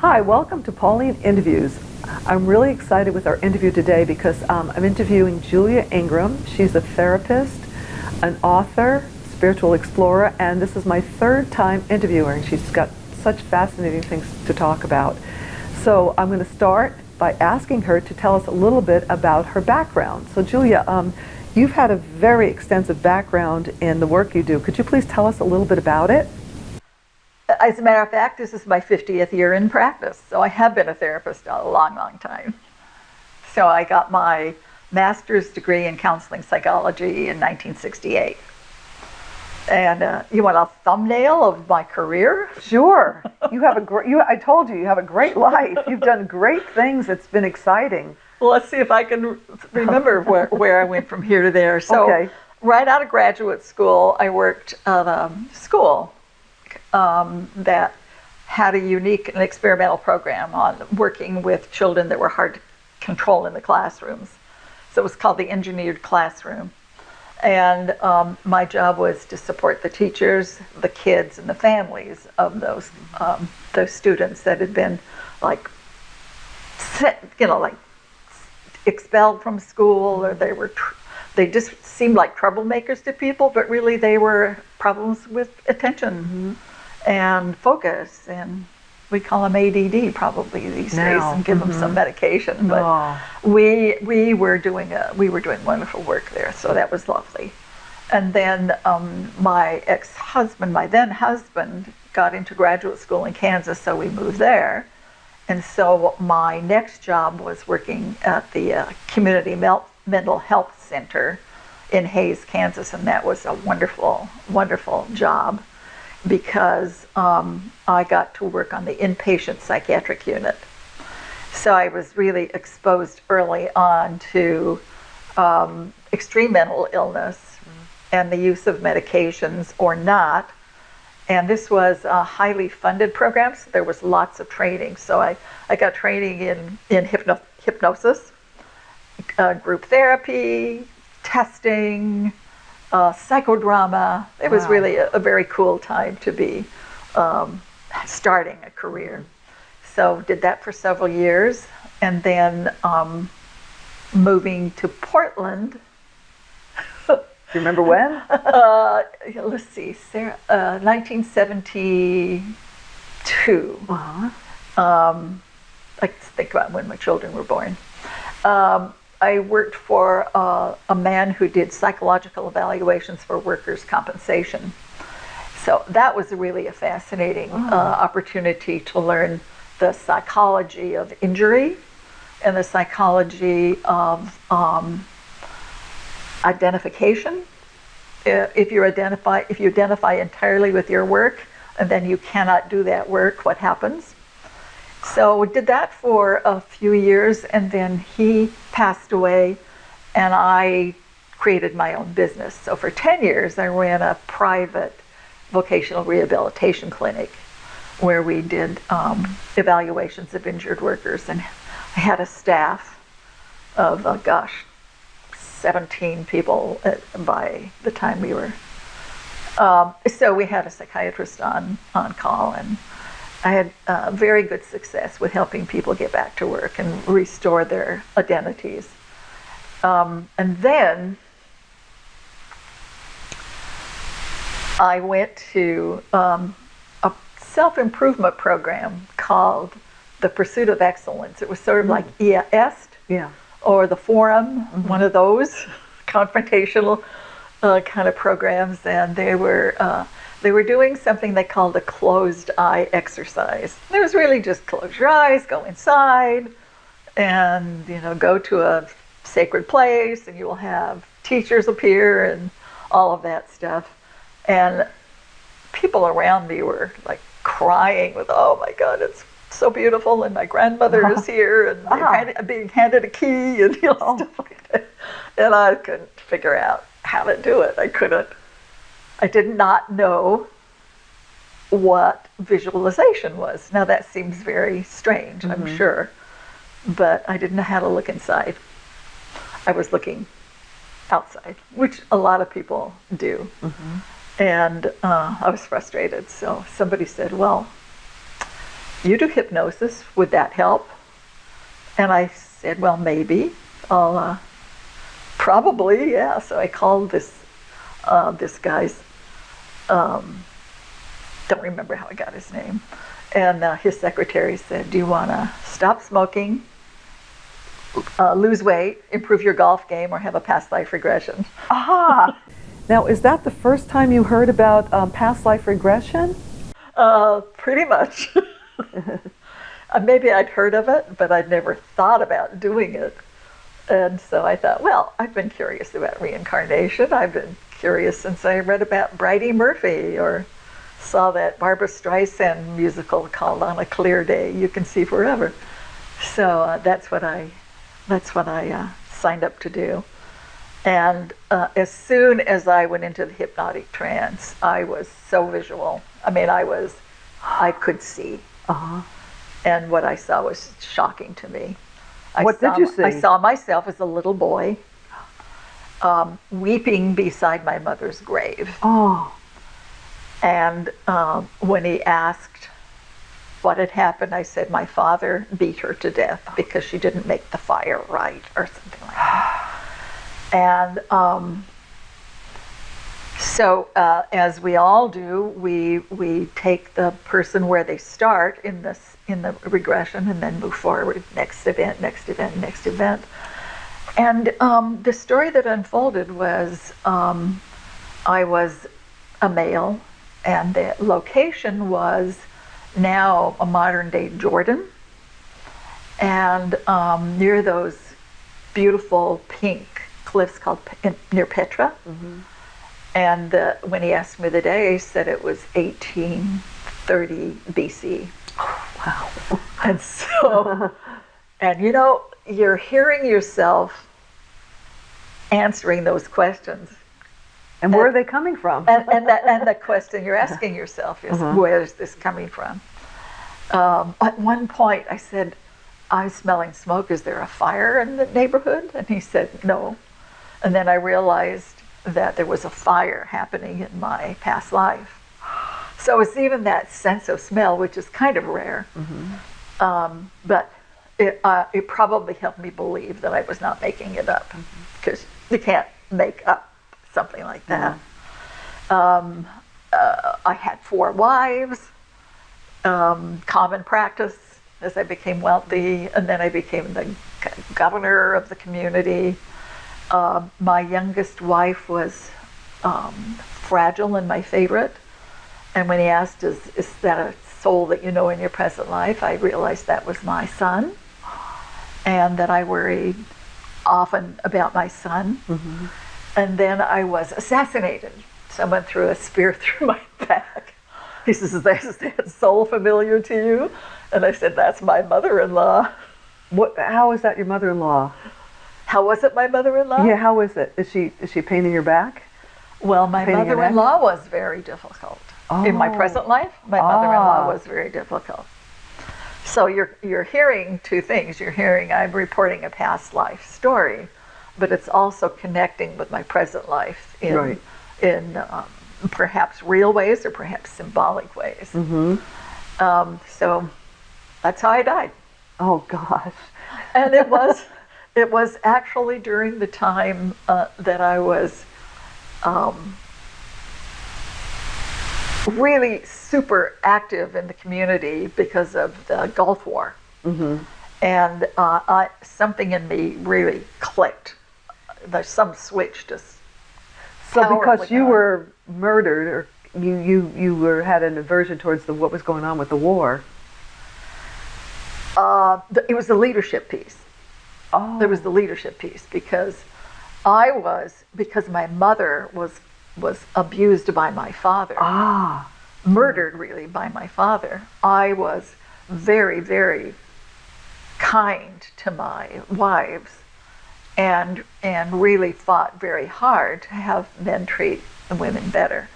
Hi, welcome to Pauline Interviews. I'm really excited with our interview today because I'm interviewing Julia Ingram. She's a therapist, an author, spiritual explorer, and this is my third time interviewing her. She's got such fascinating things to talk about. So I'm going to start by asking her to tell us a little bit about her background. So Julia, you've had a very extensive background in the work you do. Could you please tell us a little bit about it? As a matter of fact, this is my 50th year in practice, so I have been a therapist a long, long time. So I got my master's degree in counseling psychology in 1968. And you want a thumbnail of my career? Sure. You have I told you, you have a great life. You've done great things. It's been exciting. Well, let's see if I can remember where I went from here to there. So Okay. Right out of graduate school, I worked at a school that had a unique and experimental program on working with children that were hard to control in the classrooms. So it was called the Engineered Classroom. And my job was to support the teachers, the kids, and the families of those students that had been like expelled from school, or they just seemed like troublemakers to people, but really they were problems with attention and focus, and we call them ADD probably these days, and give them some medication. But we were doing wonderful work there, so that was lovely. And then my ex-husband, my then husband, got into graduate school in Kansas, so we moved there. And so my next job was working at the Community Mental Health Center in Hays, Kansas, and that was a wonderful, wonderful job, because I got to work on the inpatient psychiatric unit. So I was really exposed early on to extreme mental illness and the use of medications or not. And this was a highly funded program, so there was lots of training. So I got training in hypnosis, group therapy, testing, psychodrama. It was really a very cool time to be starting a career. So did that for several years, and then moving to Portland. Do you remember when? Let's see, Sarah, 1972. I think about when my children were born. I worked for a man who did psychological evaluations for workers' compensation. So that was really a fascinating opportunity to learn the psychology of injury and the psychology of identification. If you identify entirely with your work and then you cannot do that work, what happens? So we did that for a few years, and then he passed away, and I created my own business. So for 10 years, I ran a private vocational rehabilitation clinic where we did evaluations of injured workers, and I had a staff of, 17 people by the time we were. So we had a psychiatrist on call, and I had very good success with helping people get back to work and restore their identities. And then I went to a self-improvement program called The Pursuit of Excellence. It was sort of like EST, or the Forum, one of those confrontational kind of programs, and they were doing something they called a closed eye exercise. It was really just close your eyes, go inside, and go to a sacred place, and you will have teachers appear and all of that stuff. And people around me were like crying with, "Oh my God, it's so beautiful, and my grandmother is here, and they're being handed a key," and stuff like that. And I couldn't figure out how to do it. I did not know what visualization was. Now that seems very strange, I'm sure, but I didn't know how to look inside. I was looking outside, which a lot of people do. And I was frustrated. So somebody said, "Well, you do hypnosis, would that help? And I said, well, maybe. I'll, probably, yeah. So I called this guy's, don't remember how I got his name. And his secretary said, do you want to stop smoking, lose weight, improve your golf game, or have a past life regression? Aha! Now, is that the first time you heard about past life regression? Pretty much. Maybe I'd heard of it, but I'd never thought about doing it. And so I thought, well, I've been curious about reincarnation. I've been curious since I read about Bridie Murphy or saw that Barbra Streisand musical called On a Clear Day, You Can See Forever. So that's what I signed up to do. And as soon as I went into the hypnotic trance, I was so visual. I mean, I could see. Uh-huh. And what I saw was shocking to me. What did you see? I saw myself as a little boy weeping beside my mother's grave. Oh. And when he asked what had happened, I said my father beat her to death because she didn't make the fire right or something like that. And so as we all do, we take the person where they start in the regression and then move forward, next event, next event, next event. And the story that unfolded was I was a male, and the location was now a modern day Jordan, and near those beautiful pink cliffs called near Petra. Mm-hmm. And when he asked me the day, he said it was 1830 BC. Wow. And so, and you know, you're hearing yourself answering those questions. And where are they coming from? And the question you're asking yourself is, where is this coming from? At one point I said, I'm smelling smoke. Is there a fire in the neighborhood? And he said, no. And then I realized that there was a fire happening in my past life. So it's even that sense of smell, which is kind of rare. Mm-hmm. But it probably helped me believe that I was not making it up, because you can't make up something like that. Mm-hmm. I had 4 wives, common practice as I became wealthy, and then I became the governor of the community. My youngest wife was fragile and my favorite. And when he asked, is that a soul that you know in your present life, I realized that was my son, and that I worried often about my son. Mm-hmm. And then I was assassinated. Someone threw a spear through my back. He says, is that soul familiar to you? And I said, that's my mother-in-law. How is that your mother-in-law? How was it my mother-in-law? Yeah, how is it? Is she a pain in your back? Well, my mother-in-law was very difficult. Oh. In my present life, my mother-in-law was very difficult. So you're hearing 2 things. You're hearing I'm reporting a past life story, but it's also connecting with my present life in perhaps real ways or perhaps symbolic ways. Mm-hmm. So that's how I died. Oh gosh! And it was actually during the time that I was really super active in the community because of the Gulf War. Mm-hmm. And something in me really clicked. There's some switch just. So because you were murdered, or you had an aversion towards what was going on with the war. It was the leadership piece. Oh. There was the leadership piece because my mother was abused by my father. Murdered really by my father. I was very, very kind to my wives and really fought very hard to have men treat the women better.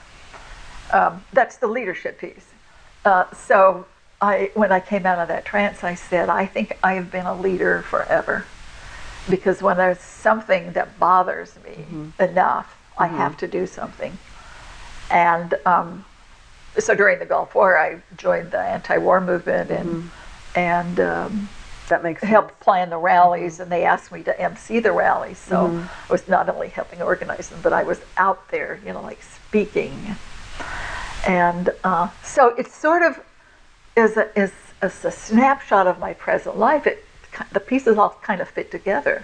That's the leadership piece. So when I came out of that trance, I said, I think I have been a leader forever. Because when there's something that bothers me enough, I have to do something. And So during the Gulf War, I joined the anti-war movement and That makes sense. helped plan the rallies, and they asked me to MC the rallies. So I was not only helping organize them, but I was out there, like speaking. And so it sort of is a snapshot of my present life. The pieces all kind of fit together.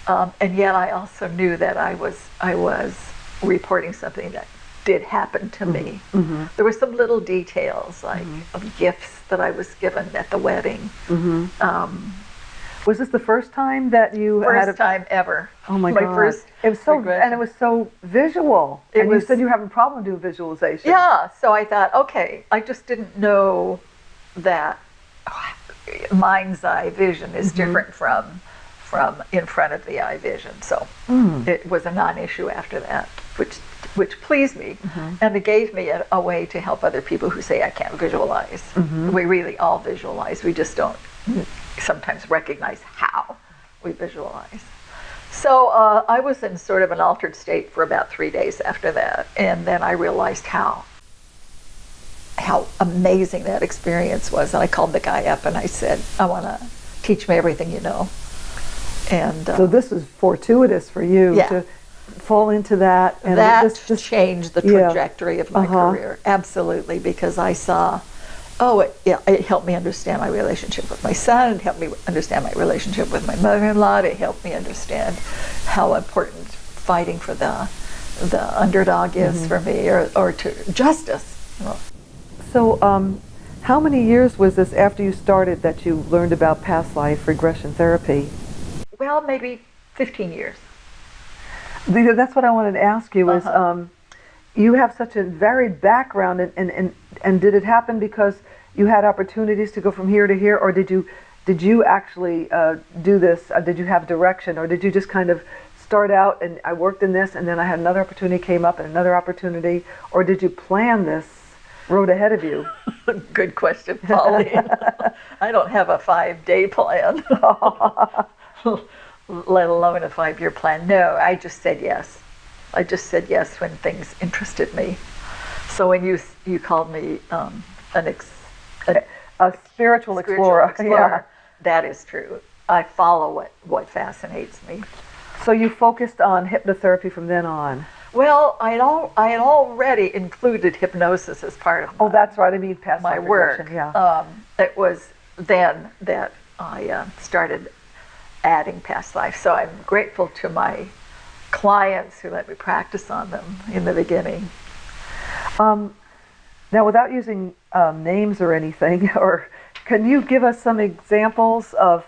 And yet I also knew that I was reporting something that did happen to me. There were some little details, like of gifts that I was given at the wedding. Was this the first time that you had First time ever. Oh my God! First it was so, regression. and it was so visual. You said you have a problem doing visualization. Yeah. So I thought, okay, I just didn't know that mind's eye vision is different from in front of the eye vision. So it was a non-issue after that, which pleased me, and it gave me a way to help other people who say, I can't visualize. We really all visualize. We just don't sometimes recognize how we visualize. So I was in sort of an altered state for about 3 days after that, and then I realized how amazing that experience was. And I called the guy up and I said, I want to teach me everything you know. And so this was fortuitous for you to fall into that. And that this changed the trajectory of my career. Absolutely, because I saw, it helped me understand my relationship with my son. It helped me understand my relationship with my mother-in-law. It helped me understand how important fighting for the underdog is for me, or to justice. So how many years was this after you started that you learned about past life regression therapy? Well, maybe 15 years. That's what I wanted to ask you is, you have such a varied background, and did it happen because you had opportunities to go from here to here, or did you actually do this? Did you have direction, or did you just kind of start out and I worked in this and then I had another opportunity came up and another opportunity, or did you plan this road ahead of you? Good question, Pauline. I don't have a 5-day plan. Let alone a 5-year plan. No, I just said yes. I just said yes when things interested me. So when you called me a spiritual explorer, that is true. I follow what fascinates me. So you focused on hypnotherapy from then on? Well, I had already included hypnosis as part of that's right. I mean, past my work. It was then that I started adding past life. So I'm grateful to my clients who let me practice on them in the beginning. Now, without using names or anything, or can you give us some examples of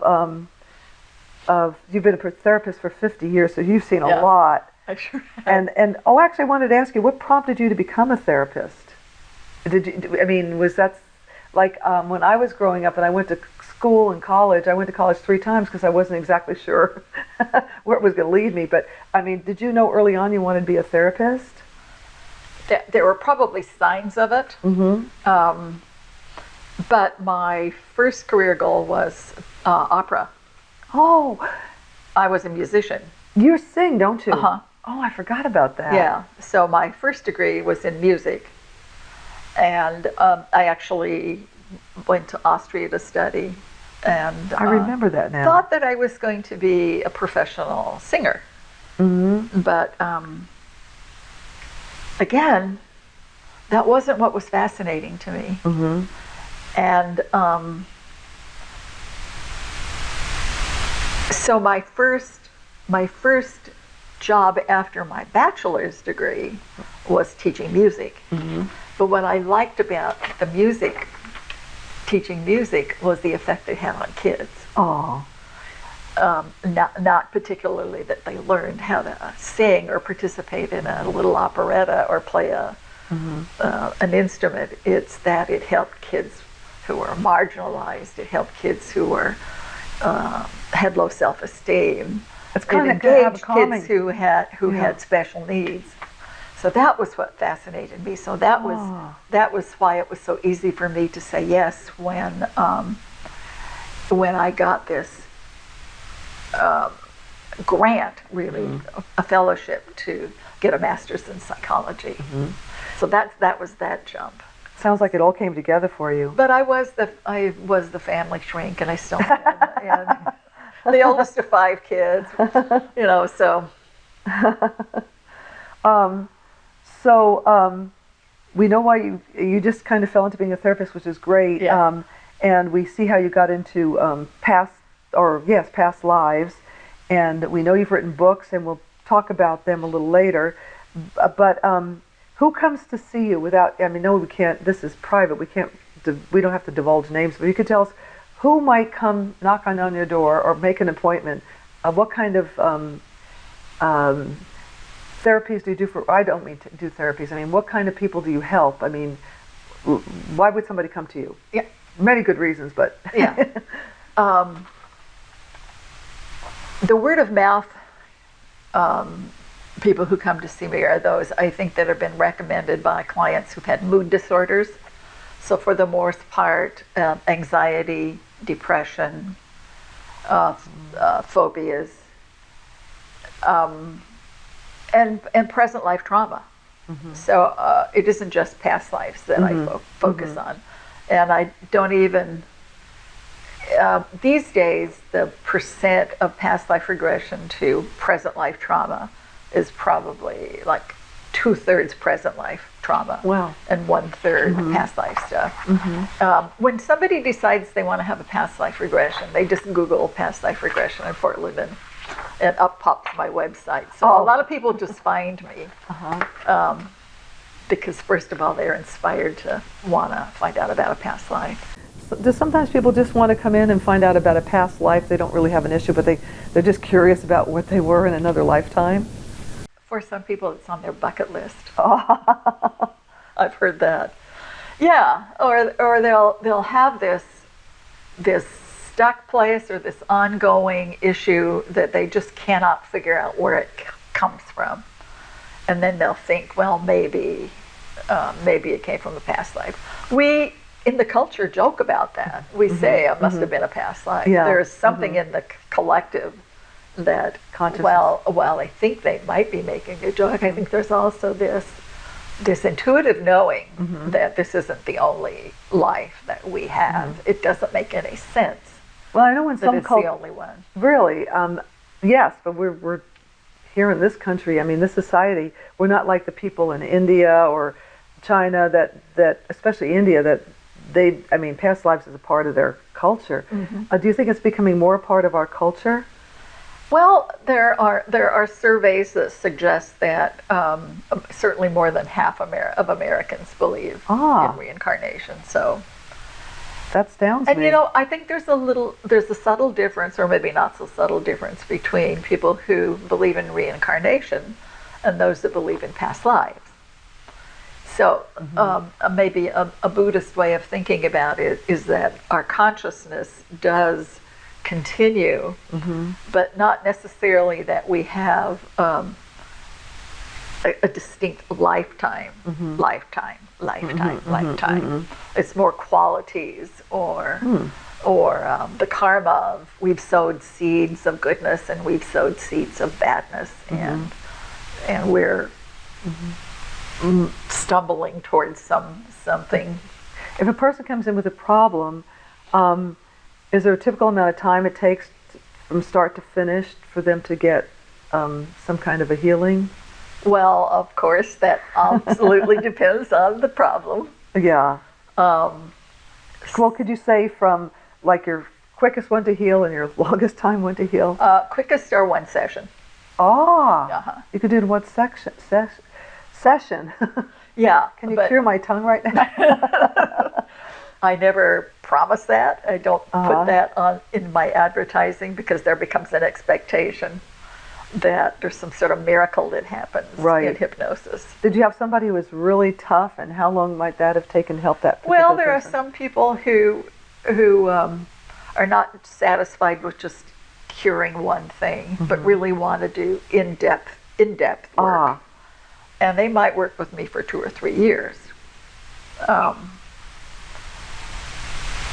you've been a therapist for 50 years, so you've seen a lot. I sure have. And actually, I wanted to ask you, what prompted you to become a therapist? Was that like when I was growing up and I went to school and college? I went to college 3 times because I wasn't exactly sure where it was going to lead me. But did you know early on you wanted to be a therapist? There were probably signs of it. But my first career goal was opera. Oh, I was a musician. You sing, don't you? Oh, I forgot about that. Yeah. So my first degree was in music, and I actually went to Austria to study. And I remember that now. Thought that I was going to be a professional singer, but again, that wasn't what was fascinating to me. And so my first job after my bachelor's degree was teaching music. But what I liked about the music, teaching music, was the effect it had on kids. Not particularly that they learned how to sing or participate in a little operetta or play an instrument. It's that it helped kids who were marginalized. It helped kids who were had low self-esteem. It's kind of engaged kids who had special needs. So that was what fascinated me. So that was why it was so easy for me to say yes when I got this grant, really, a fellowship to get a master's in psychology. So that was that jump. Sounds like it all came together for you. But I was the family shrink, and I still am. And the oldest of 5 kids, so. We know why you just kind of fell into being a therapist, which is great. Yeah. And we see how you got into past lives, and we know you've written books, and we'll talk about them a little later. But who comes to see you without? I mean, no, we can't. This is private. We can't. We don't have to divulge names. But you could tell us who might come knock on your door or make an appointment. What kind of therapies do you do for? I don't mean to do therapies. I mean, what kind of people do you help? I mean, why would somebody come to you? Yeah. Many good reasons, but yeah. The word of mouth people who come to see me are those, I think, that have been recommended by clients who've had mood disorders. So for the most part, anxiety, depression, phobias, and present life trauma. Mm-hmm. So it isn't just past lives that I focus on. And I don't even, these days, the percent of past life regression to present life trauma is probably like 2/3 present life trauma. Wow. And 1/3 past life stuff. Mm-hmm. When somebody decides they want to have a past life regression, they just Google past life regression in Portland, and up pops my website. So a lot of people just find me because, first of all, they're inspired to want to find out about a past life. So do sometimes people just want to come in and find out about a past life? They don't really have an issue, but they're just curious about what they were in another lifetime? For some people, it's on their bucket list. I've heard that. Yeah, or they'll have this stuck place or this ongoing issue that they just cannot figure out where it comes from, and then they'll think, well, maybe it came from a past life. We in the culture joke about that. We say it must have been a past life. Yeah. There's something in the collective that, while I think they might be making a joke, I think there's also this intuitive knowing that this isn't the only life that we have. It doesn't make any sense. Well, I know in some it's the only one. Really, yes, but we're here in this country. I mean, this society, we're not like the people in India or China that especially India, that past lives is a part of their culture. Do you think it's becoming more a part of our culture? Well, there are surveys that suggest that certainly more than half of Americans believe in reincarnation. So that astounds me. And I think there's a subtle difference, or maybe not so subtle difference, between people who believe in reincarnation and those that believe in past lives. So maybe a Buddhist way of thinking about it is that our consciousness does continue, but not necessarily that we have a distinct lifetime. It's more qualities or the karma of we've sowed seeds of goodness and we've sowed seeds of badness, and we're stumbling towards something. If a person comes in with a problem, is there a typical amount of time it takes from start to finish for them to get some kind of a healing? Well, of course, that absolutely depends on the problem. Yeah. Well, could you say from like your quickest one to heal and your longest time one to heal? Quickest are 1 session. You could do it in what session? Yeah. Can you cure my tongue right now? I never promise that. I don't put that on in my advertising because there becomes an expectation that there's some sort of miracle that happens in hypnosis. Did you have somebody who was really tough, and how long might that have taken to help that particular Well, there person? are some people who are not satisfied with just curing one thing, but really want to do in-depth work. And they might work with me for 2 or 3 years.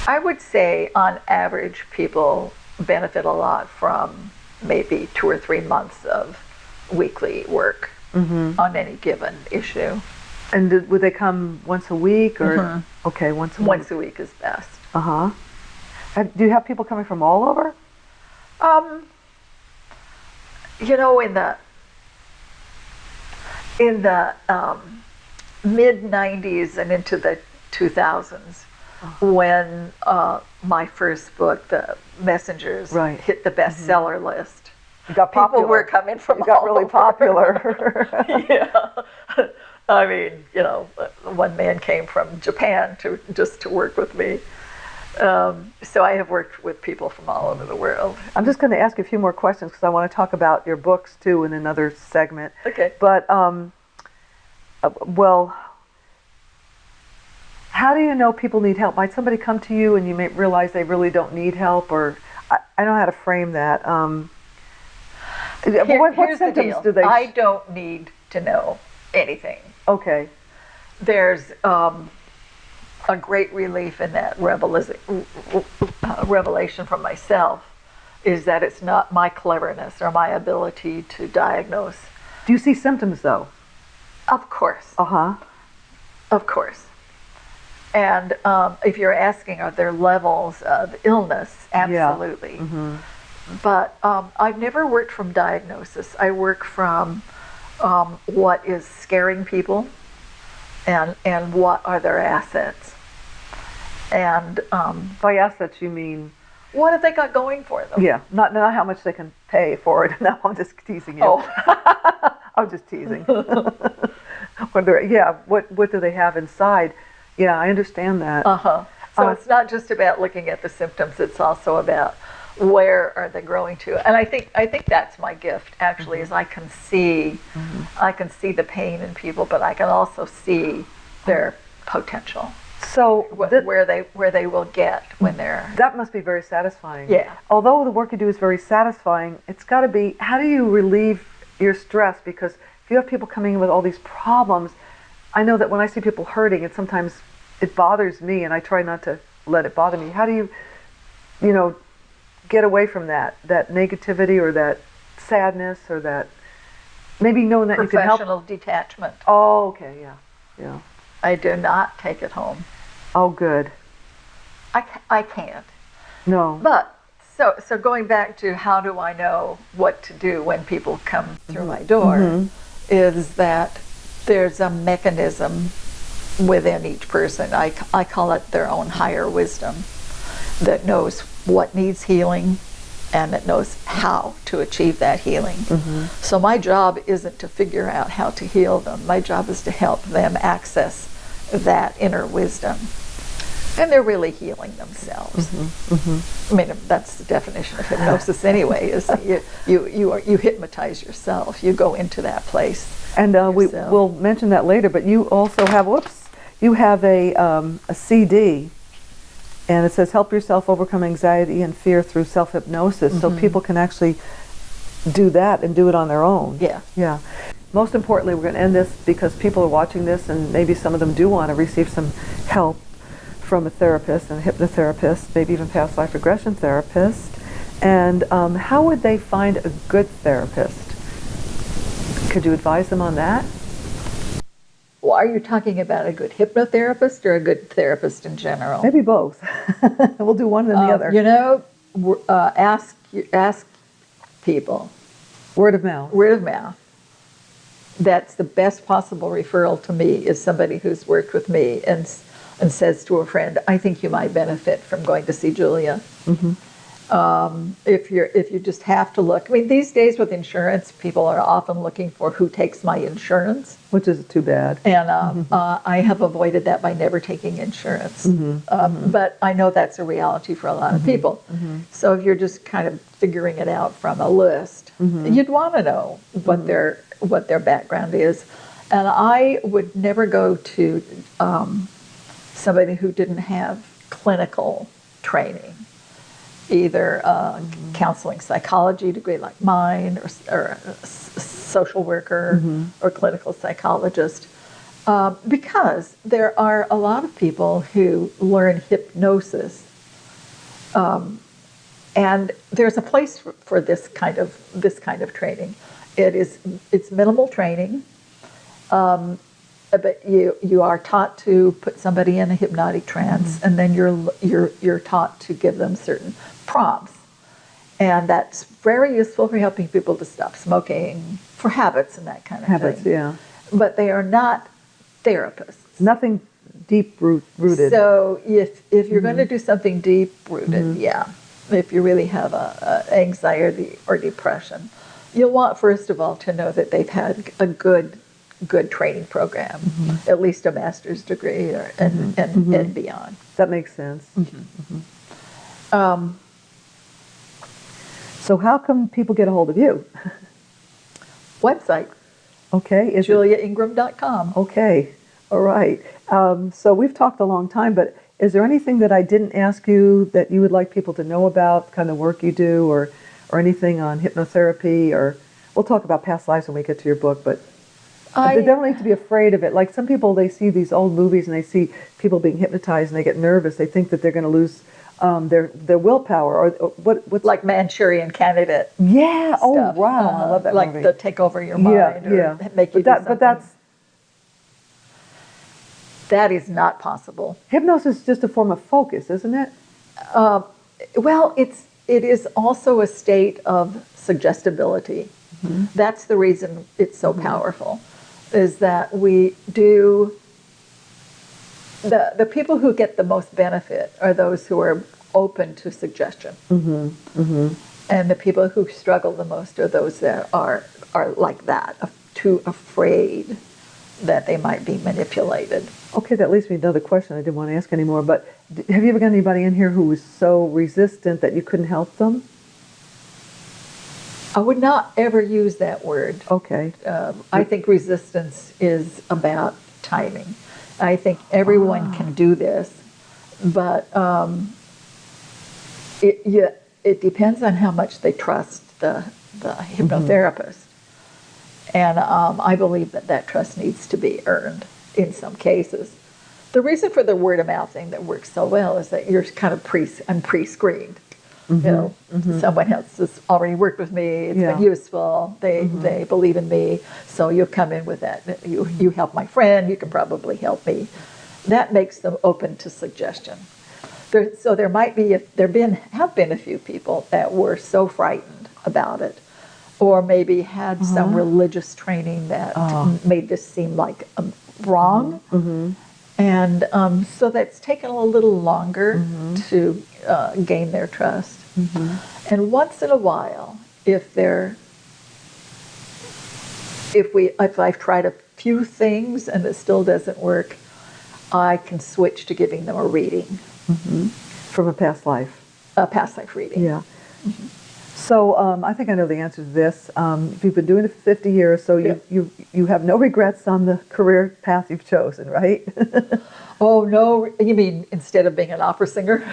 I would say, on average, people benefit a lot from maybe 2 or 3 months of weekly work on any given issue. And would they come once a week or? Mm-hmm. Okay, once a week. Once a week is best. Uh-huh. Do you have people coming from all over? You know, in the mid 90s and into the 2000s, when my first book, The Messengers, Right. hit the bestseller list. You got popular. People were coming from You got all really over. popular. Yeah. I mean, you know, one man came from Japan just to work with me. So I have worked with people from all over the world. I'm just going to ask you a few more questions because I want to talk about your books too in another segment. Okay. But, well, how do you know people need help? Might somebody come to you and you may realize they really don't need help, or I don't know how to frame that. What Here's the symptoms deal. do they? I don't need to know anything. Okay. There's a great relief in that revelation from myself is that it's not my cleverness or my ability to diagnose. Do you see symptoms though? Of course. Uh-huh. Of course. And if you're asking, are there levels of illness? Absolutely. Yeah. Mm-hmm. But I've never worked from diagnosis. I work from what is scaring people and what are their assets. And By assets you mean? what have they got going for them? Yeah, not how much they can pay for it. No, I'm just teasing you. Oh. I'm just teasing. What do they have inside? Yeah, I understand that. Uh-huh. So it's not just about looking at the symptoms, it's also about where are they growing to. And I think that's my gift actually, is I can see the pain in people, but I can also see their potential. So Where they will get when they're. That must be very satisfying. Yeah. Although the work you do is very satisfying, it's got to be, how do you relieve your stress? Because if you have people coming in with all these problems, I know that when I see people hurting, sometimes it bothers me, and I try not to let it bother me. How do you get away from that negativity or that sadness or that maybe knowing that you can help? Professional detachment. Oh, okay, yeah. I do not take it home. Oh, good. I can't. No. But so going back to how do I know what to do when people come through my door, is that there's a mechanism within each person. I call it their own higher wisdom that knows what needs healing and that knows how to achieve that healing. So my job isn't to figure out how to heal them. My job is to help them access that inner wisdom. And they're really healing themselves. I mean, that's the definition of hypnosis anyway, is that you hypnotize yourself. You go into that place. And we'll mention that later, but you also have, a CD, and it says, help yourself overcome anxiety and fear through self-hypnosis, so people can actually do that and do it on their own. Yeah. Yeah. Most importantly, we're going to end this because people are watching this, and maybe some of them do want to receive some help from a therapist and a hypnotherapist, maybe even past life regression therapist. And how would they find a good therapist? Could you advise them on that? Well, are you talking about a good hypnotherapist or a good therapist in general? Maybe both. We'll do one and the other. Ask people. Word of mouth. Word of mouth. That's the best possible referral to me, is somebody who's worked with me and says to a friend, I think you might benefit from going to see Julia. If you just have to look, I mean, these days with insurance, people are often looking for who takes my insurance. Which is too bad. And I have avoided that by never taking insurance. But I know that's a reality for a lot of people. So if you're just kind of figuring it out from a list, you'd want to know what their background is. And I would never go to somebody who didn't have clinical training, either counseling psychology degree like mine, or a social worker or clinical psychologist, because there are a lot of people who learn hypnosis, and there's a place for this kind of training. It's minimal training. but you are taught to put somebody in a hypnotic trance, and then you're taught to give them certain prompts, and that's very useful for helping people to stop smoking, for habits and that kind of Habits, thing. yeah. But they are not therapists. Nothing deep rooted. So if you're going to do something deep rooted, yeah, if you really have a anxiety or depression, you'll want first of all to know that they've had a good training program, at least a master's degree and beyond. That makes sense. So how can people get a hold of you? Website, Okay. juliaingram.com. Okay. All right. So we've talked a long time, but is there anything that I didn't ask you that you would like people to know about, kind of work you do, or anything on hypnotherapy? Or we'll talk about past lives when we get to your book, but they don't need to be afraid of it. Like some people, they see these old movies and they see people being hypnotized and they get nervous. They think that they're going to lose their willpower, or what's Like Manchurian Candidate. Yeah. Stuff. Oh wow, I love that like movie. the take over your mind, or make you do something. But that is not possible. hypnosis is just a form of focus, isn't it? Well, it is also a state of suggestibility. That's the reason it's so powerful, is that we do, the people who get the most benefit are those who are open to suggestion. And the people who struggle the most are those that are like that, too afraid that they might be manipulated. Okay, that leads me to another question I didn't want to ask anymore, but have you ever got anybody in here who was so resistant that you couldn't help them? I would not ever use that word. Okay. I think resistance is about timing. I think everyone can do this, but it depends on how much they trust the hypnotherapist. And I believe that trust needs to be earned in some cases. The reason for the word of mouth thing that works so well is that you're kind of pre-screened. You know, someone else has already worked with me. It's been useful. They believe in me, so you'll come in with that. You help my friend. You can probably help me. That makes them open to suggestion. So there might be have been a few people that were so frightened about it, or maybe had some religious training that made this seem like wrong. And so that's taken a little longer to gain their trust. And once in a while, if I've tried a few things and it still doesn't work, I can switch to giving them a reading. From a past life. A past life reading. Yeah. So I think I know the answer to this. If you've been doing it for 50 years, so you have no regrets on the career path you've chosen, right? Oh, no. You mean instead of being an opera singer?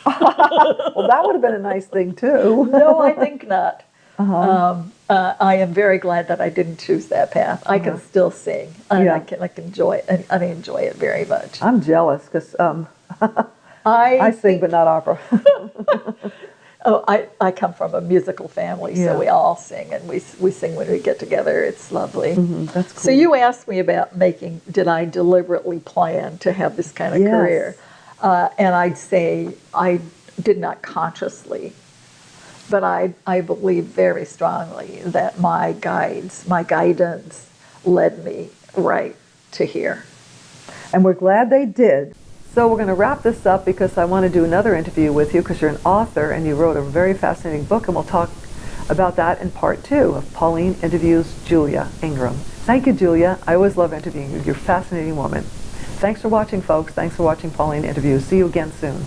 Well, that would have been a nice thing, too. No, I think not. I am very glad that I didn't choose that path. I can still sing. And I can enjoy it. And I enjoy it very much. I'm jealous because I sing, but not opera. Oh, I come from a musical family, so we all sing, and we sing when we get together. It's lovely. That's cool. So you asked me about did I deliberately plan to have this kind of career? And I'd say I did not consciously, but I believe very strongly that my guidance led me right to here. And we're glad they did. So we're going to wrap this up because I want to do another interview with you because you're an author and you wrote a very fascinating book, and we'll talk about that in part 2 of Pauline Interviews Julia Ingram. Thank you, Julia. I always love interviewing you. You're a fascinating woman. Thanks for watching, folks. Thanks for watching Pauline Interviews. See you again soon.